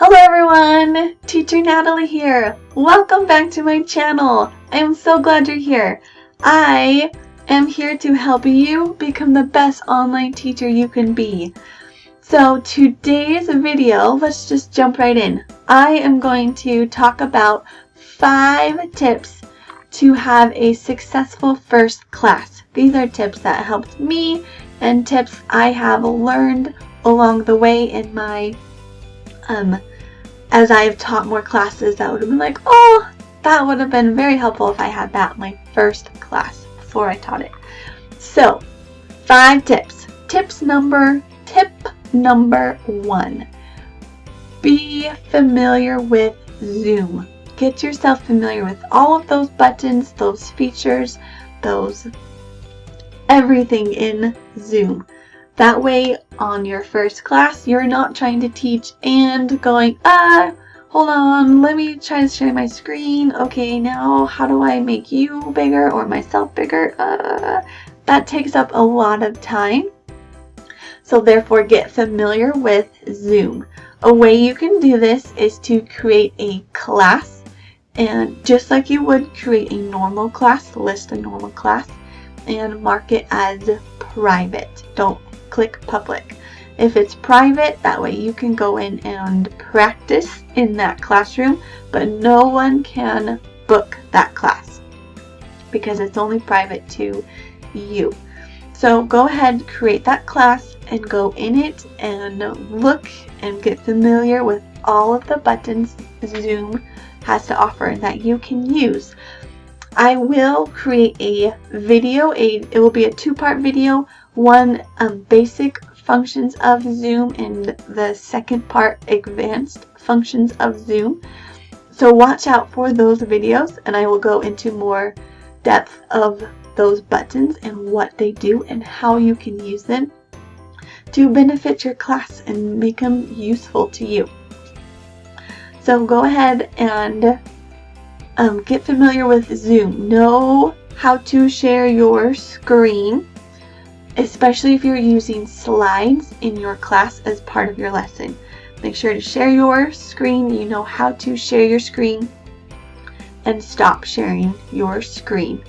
Hello everyone! Teacher Natalie here. Welcome back to my channel. I am so glad you're here. I am here to help you become the best online teacher you can be. So today's video, let's just jump right in. I am going to talk about 5 tips to have a successful first class. These are tips that helped me and tips I have learned along the way in my as I have taught more classes that would have been like, oh, that would have been very helpful if I had that in my first class before I taught it. So 5 tips. Tip number 1. Be familiar with Zoom. Get yourself familiar with all of those buttons, those features, everything in Zoom. That way, on your first class, you're not trying to teach and going, hold on, let me try to share my screen. Okay, now how do I make you bigger or myself bigger? That takes up a lot of time. So therefore, get familiar with Zoom. A way you can do this is to create a class, and just like you would create a normal class, list a normal class, and mark it as private. Don't click public. If it's private, that way you can go in and practice in that classroom, but no one can book that class because it's only private to you. So go ahead, create that class and go in it and look and get familiar with all of the buttons Zoom has to offer and that you can use. I will create a video, it will be a 2-part video, one basic functions of Zoom and the second part advanced functions of Zoom. So watch out for those videos and I will go into more depth of those buttons and what they do and how you can use them to benefit your class and make them useful to you. So go ahead and get familiar with Zoom. Know how to share your screen, especially if you're using slides in your class as part of your lesson. Make sure to share your screen. You know how to share your screen and stop sharing your screen.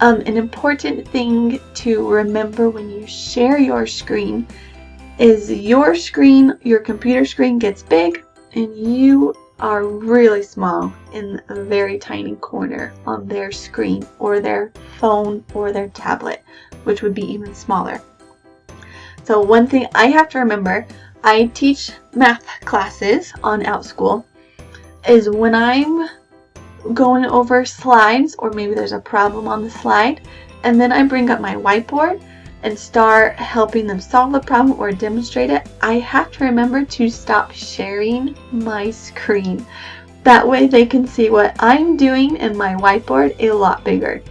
An important thing to remember when you share your screen is your screen, your computer screen gets big and you are really small in a very tiny corner on their screen or their phone or their tablet, which would be even smaller. So one thing I have to remember, I teach math classes on Outschool, is when I'm going over slides or maybe there's a problem on the slide and then I bring up my whiteboard and start helping them solve the problem or demonstrate it, I have to remember to stop sharing my screen. That way they can see what I'm doing in my whiteboard a lot bigger.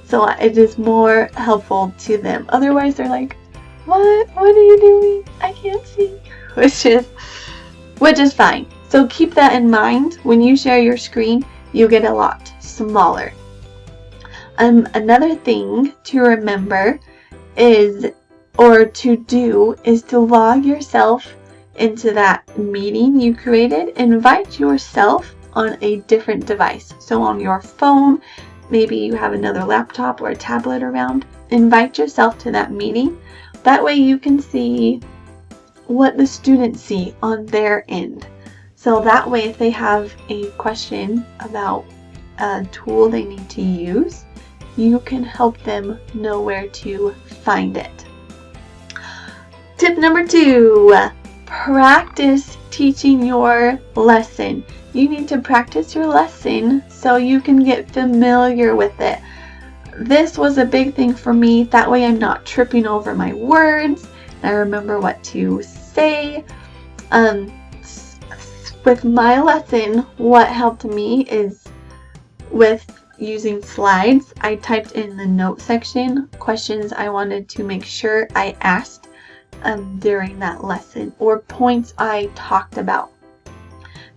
So it is more helpful to them. Otherwise they're like, what are you doing? I can't see. Which is fine. So keep that in mind. When you share your screen, you get a lot smaller. Another thing to remember is to log yourself into that meeting you created. Invite yourself on a different device. So on your phone, maybe you have another laptop or a tablet around. Invite yourself to that meeting. That way you can see what the students see on their end. So that way if they have a question about a tool they need to use, you can help them know where to find it. Tip number 2, practice teaching your lesson. You need to practice your lesson so you can get familiar with it. This was a big thing for me. That way I'm not tripping over my words. I remember what to say. With my lesson, what helped me is with using slides. I typed in the note section questions I wanted to make sure I asked during that lesson or points I talked about.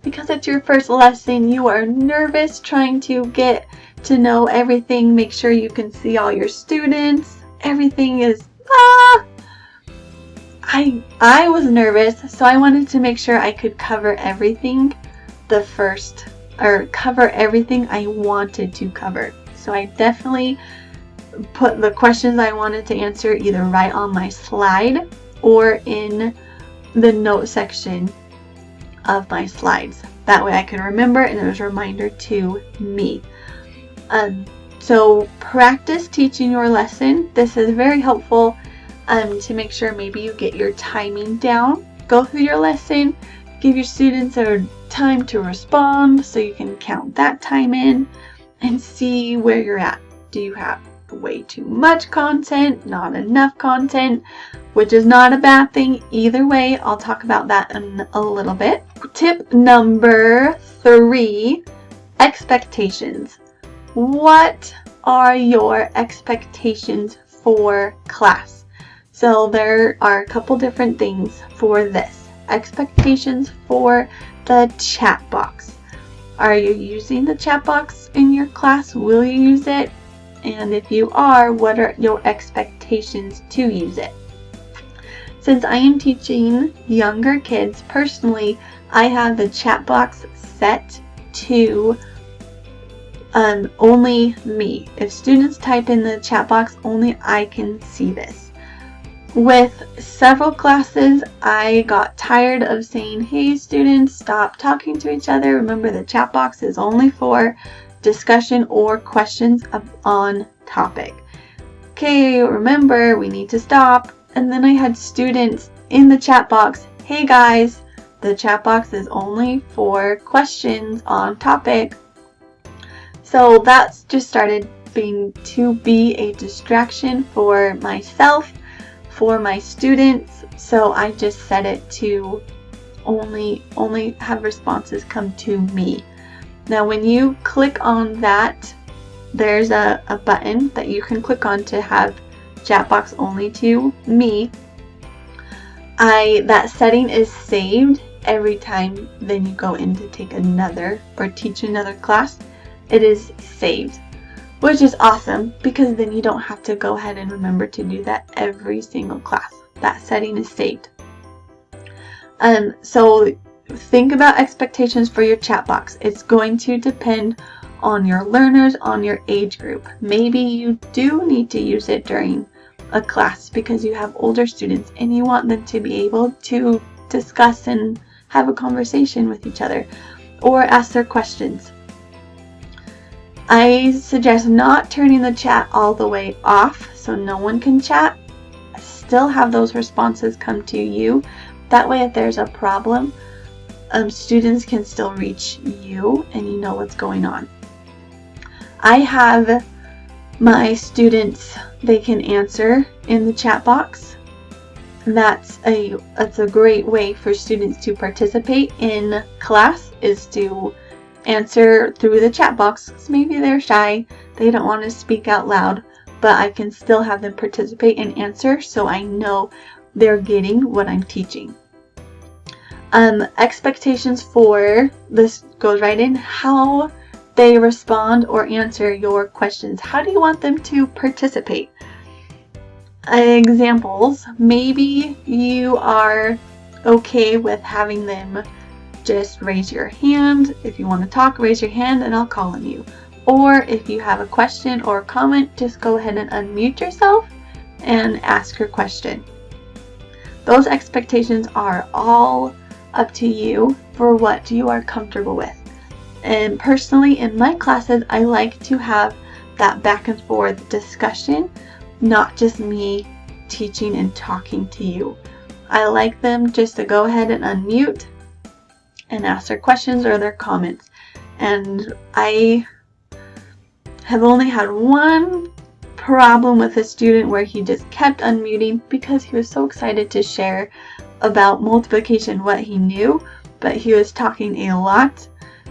Because it's your first lesson, you are nervous trying to get to know everything, make sure you can see all your students. Everything is, I was nervous, so I wanted to make sure I could cover everything cover everything I wanted to cover. So I definitely put the questions I wanted to answer either right on my slide or in the note section of my slides. That way I can remember, and it was a reminder to me. So practice teaching your lesson. This is very helpful to make sure maybe you get your timing down. Go through your lesson, give your students a time to respond so you can count that time in and see where you're at. Do you have way too much content, not enough content, which is not a bad thing either way. I'll talk about that in a little bit. Tip number 3, expectations. What are your expectations for class? So there are a couple different things for this. Expectations for the chat box. Are you using the chat box in your class? Will you use it? And if you are, what are your expectations to use it? Since I am teaching younger kids, personally, I have the chat box set to only me. If students type in the chat box, only I can see this. With several classes, I got tired of saying, hey students, stop talking to each other. Remember, the chat box is only for discussion or questions on topic. Okay, remember, we need to stop. And then I had students in the chat box, hey guys, the chat box is only for questions on topic. So that's just started to be a distraction for myself, for my students. So I just set it to only have responses come to me. Now when you click on that, there's a button that you can click on to have chat box only to me. That setting is saved every time then you go in to take another or teach another class. It is saved, which is awesome because then you don't have to go ahead and remember to do that every single class. That setting is saved. So think about expectations for your chat box. It's going to depend on your learners, on your age group. Maybe you do need to use it during a class because you have older students and you want them to be able to discuss and have a conversation with each other or ask their questions. I suggest not turning the chat all the way off so no one can chat. Still have those responses come to you. That way if there's a problem, students can still reach you and you know what's going on. I have my students, they can answer in the chat box. That's a great way for students to participate in class, is to answer through the chat box. Maybe they're shy, they don't want to speak out loud, but I can still have them participate and answer so I know they're getting what I'm teaching. Expectations for this goes right in how they respond or answer your questions. How do you want them to participate? Examples, maybe you are okay with having them just raise your hand. If you want to talk, raise your hand and I'll call on you. Or if you have a question or comment, just go ahead and unmute yourself and ask your question. Those expectations are all up to you for what you are comfortable with. And personally, in my classes, I like to have that back and forth discussion, not just me teaching and talking to you. I like them just to go ahead and unmute and ask their questions or their comments. And I have only had one problem with a student where he just kept unmuting because he was so excited to share about multiplication, what he knew, but he was talking a lot.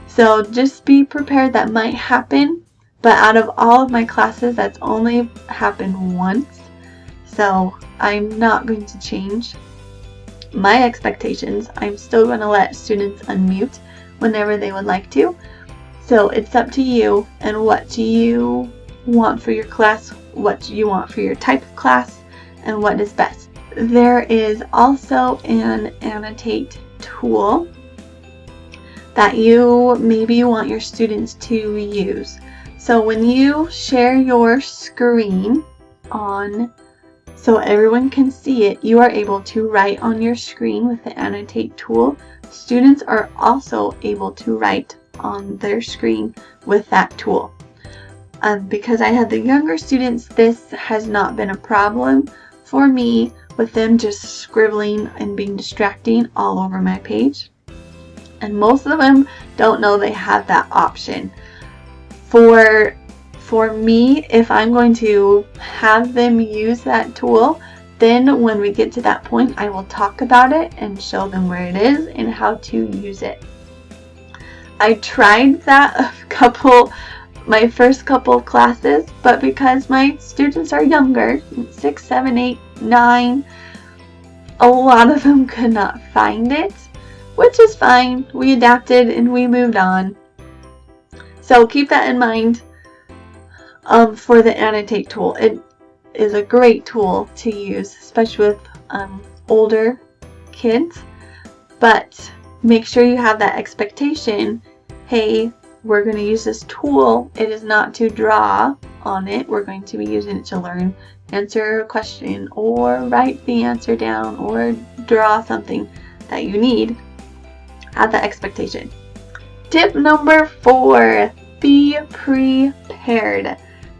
So just be prepared, that might happen, but out of all of my classes, that's only happened once. So I'm not going to change my expectations. I'm still going to let students unmute whenever they would like to. So it's up to you and what do you want for your class, what do you want for your type of class, and what is best. there is also an annotate tool that you maybe want your students to use. So when you share your screen on so everyone can see it, you are able to write on your screen with the annotate tool. Students are also able to write on their screen with that tool. Because I have the younger students, this has not been a problem for me with them just scribbling and being distracting all over my page. And most of them don't know they have that option. For me, if I'm going to have them use that tool, then when we get to that point, I will talk about it and show them where it is and how to use it. I tried that my first couple classes, but because my students are younger, 6, 7, 8, 9, a lot of them could not find it, which is fine. We adapted and we moved on. So keep that in mind for the annotate tool. It is a great tool to use, especially with older kids, but make sure you have that expectation. Hey, we're going to use this tool. It is not to draw on it. We're going to be using it to learn, answer a question, or write the answer down, or draw something that you need. Have that expectation. Tip number 4, be prepared.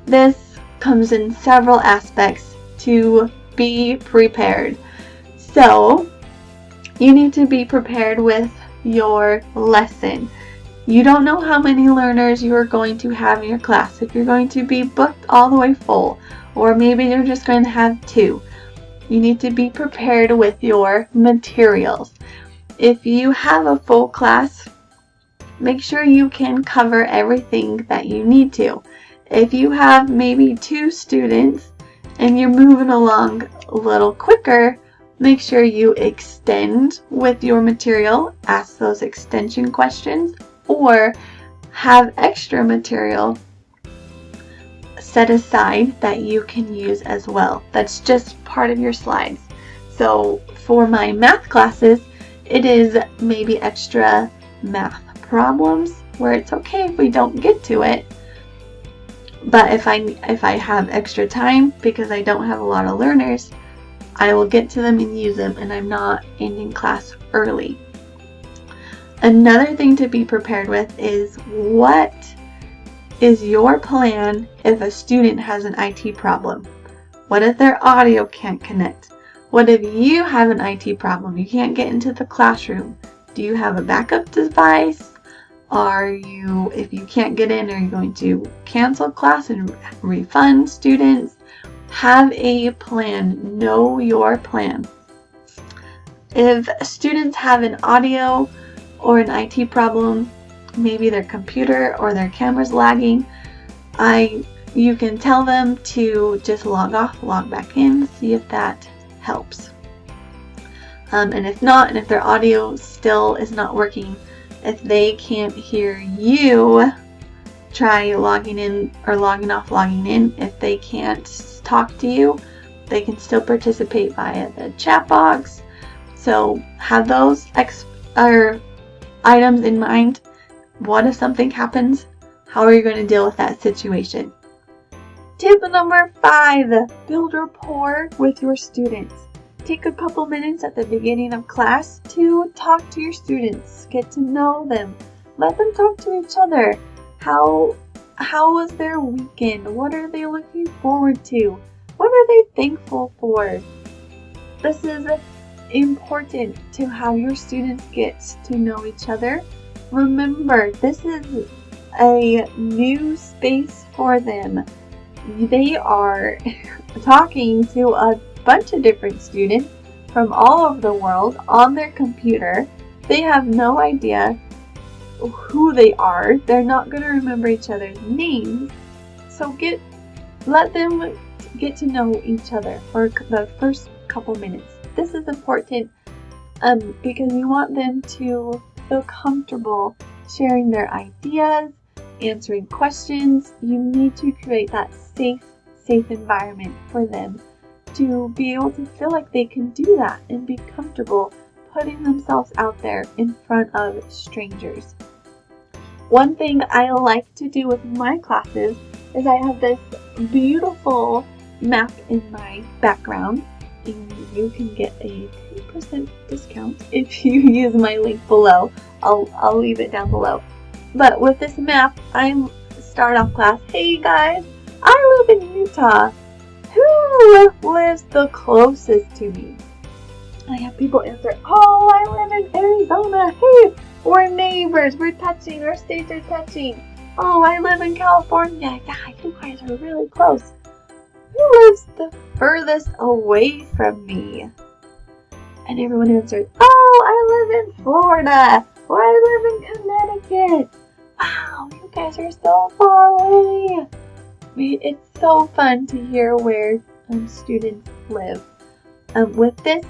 This comes in several aspects to be prepared. So, you need to be prepared with your lesson. You don't know how many learners you are going to have in your class. If you're going to be booked all the way full, or maybe you're just going to have 2. You need to be prepared with your materials. If you have a full class, make sure you can cover everything that you need to. If you have maybe 2 students and you're moving along a little quicker, make sure you extend with your material, ask those extension questions, or have extra material set aside that you can use as well. That's just part of your slides. So for my math classes, it is maybe extra math problems where it's okay if we don't get to it. But if I have extra time because I don't have a lot of learners, I will get to them and use them, and I'm not ending class early. Another thing to be prepared with is, what is your plan if a student has an IT problem? What if their audio can't connect? What if you have an IT problem? You can't get into the classroom. Do you have a backup device? If you can't get in, are you going to cancel class and refund students? Have a plan. Know your plan. If students have an audio or an IT problem, maybe their computer or their camera's lagging, you can tell them to just log off, log back in, see if that helps. And if not, and if their audio still is not working, if they can't hear you, try logging in or logging off, logging in. If they can't talk to you, they can still participate via the chat box. So have those items in mind. What if something happens? How are you going to deal with that situation? Tip number 5, build rapport with your students. Take a couple minutes at the beginning of class to talk to your students. Get to know them. Let them talk to each other. How was their weekend? What are they looking forward to? What are they thankful for? This is important to have your students get to know each other. Remember, this is a new space for them. They are talking to a bunch of different students from all over the world on their computer. They have no idea who they are. They're not going to remember each other's names. So let them get to know each other for the first couple minutes. This is important because you want them to feel comfortable sharing their ideas, answering questions. You need to create that safe environment for them to be able to feel like they can do that and be comfortable putting themselves out there in front of strangers. One thing I like to do with my classes is I have this beautiful map in my background, and you can get a 10% discount if you use my link below. I'll leave it down below. But with this map, I start off class, hey guys, I live in Utah. Who lives the closest to me? I have people answer, oh, I live in Arizona. Hey, we're neighbors. We're touching. Our states are touching. Oh, I live in California. Yeah, you guys are really close. Who lives the furthest away from me? And everyone answered, oh, I live in Florida. Or I live in Connecticut. Wow, you guys are so far away. I mean, it's so fun to hear where students live. With this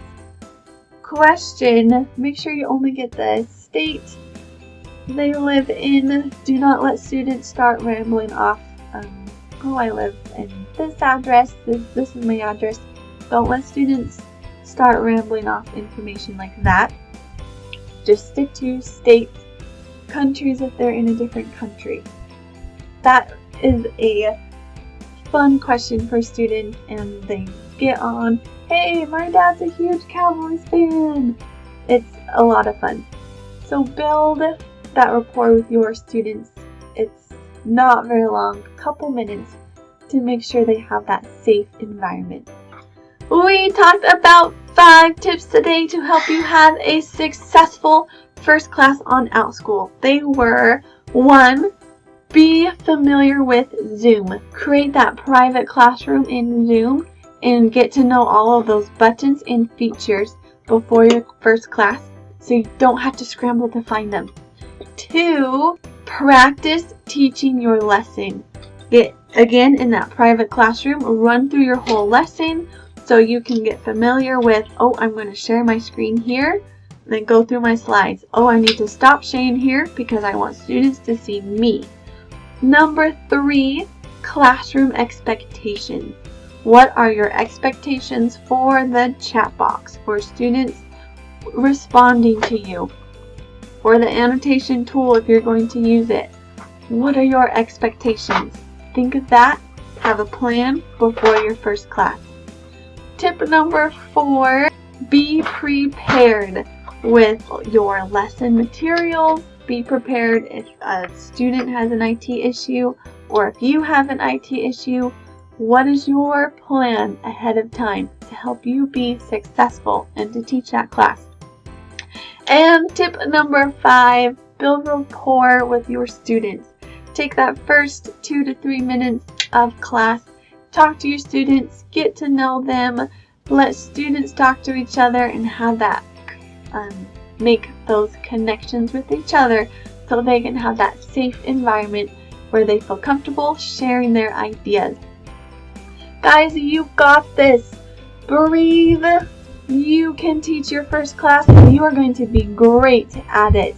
question, make sure you only get the state they live in. Do not let students start rambling off. Oh, I live in this address. This is my address. Don't let students start rambling off information like that. Just stick to states, countries if they're in a different country. That is a fun question for students, and they get on, hey, my dad's a huge Cowboys fan. It's a lot of fun. So build that rapport with your students. It's not very long, a couple minutes, to make sure they have that safe environment. We talked about 5 tips today to help you have a successful first class on Outschool. They were 1. Be familiar with Zoom. Create that private classroom in Zoom and get to know all of those buttons and features before your first class so you don't have to scramble to find them. 2. Practice teaching your lesson. Get again in that private classroom, run through your whole lesson so you can get familiar with, oh, I'm going to share my screen here, then go through my slides. Oh, I need to stop sharing here because I want students to see me. Number 3, classroom expectations. What are your expectations for the chat box, for students responding to you, for the annotation tool if you're going to use it? What are your expectations? Think of that. Have a plan before your first class. Tip number 4, be prepared with your lesson materials. Be prepared if a student has an IT issue or if you have an IT issue. What is your plan ahead of time to help you be successful and to teach that class? And tip number 5, build rapport with your students. Take that first 2 to 3 minutes of class, talk to your students, get to know them, let students talk to each other and have that, make those connections with each other so they can have that safe environment where they feel comfortable sharing their ideas. Guys, you got this. Breathe. You can teach your first class and you are going to be great at it.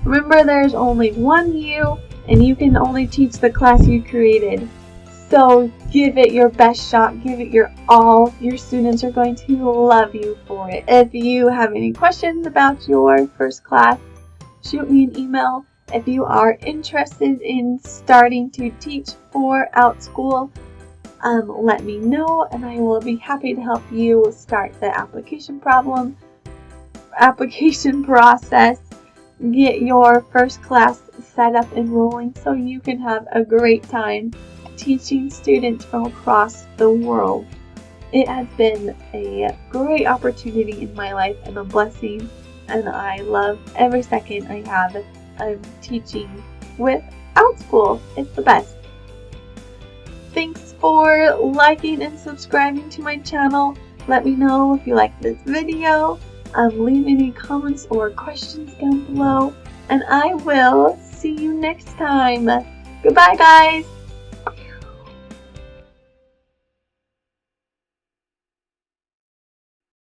Remember, there's only one you and you can only teach the class you created. So give it your best shot, give it your all. Your students are going to love you for it. If you have any questions about your first class, shoot me an email. If you are interested in starting to teach for Outschool, let me know and I will be happy to help you start the application process, get your first class set up and rolling so you can have a great time teaching students from across the world. It has been a great opportunity in my life and a blessing, and I love every second I have of teaching with Outschool. It's the best. Thanks for liking and subscribing to my channel. Let me know if you like this video. Leave any comments or questions down below, and I will see you next time. Goodbye, guys.